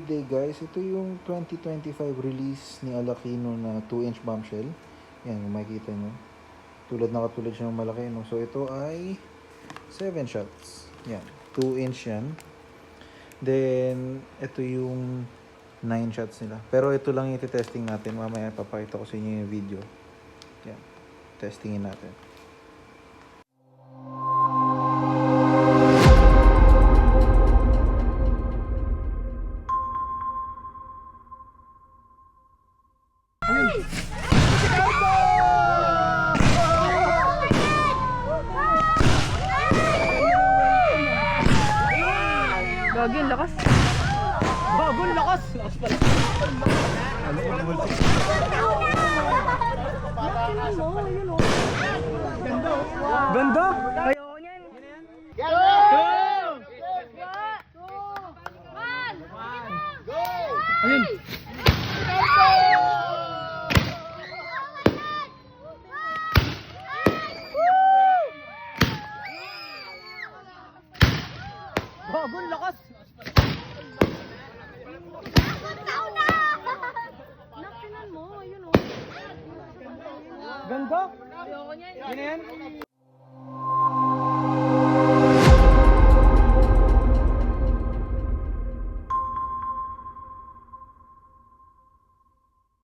Good day guys, ito yung 2025 release ni Alakino na 2-inch bombshell. Yan, kung makikita nyo. Nakatulad siya ng malaki, no? So ito ay 7 shots. Yan, 2-inch yan. Then, ito yung 9 shots nila. Pero ito lang yung testing natin. Mamaya papakita ko sa inyo yung video. Yan, testingin natin. Gagawin lakas. Bagong lakas! Lakas pala. Ganda! Ayoko niyan. Ayun! Bagong lakas! Nakinan mo, ayun o. Ganda! Ayoko niyan. Yan na yan?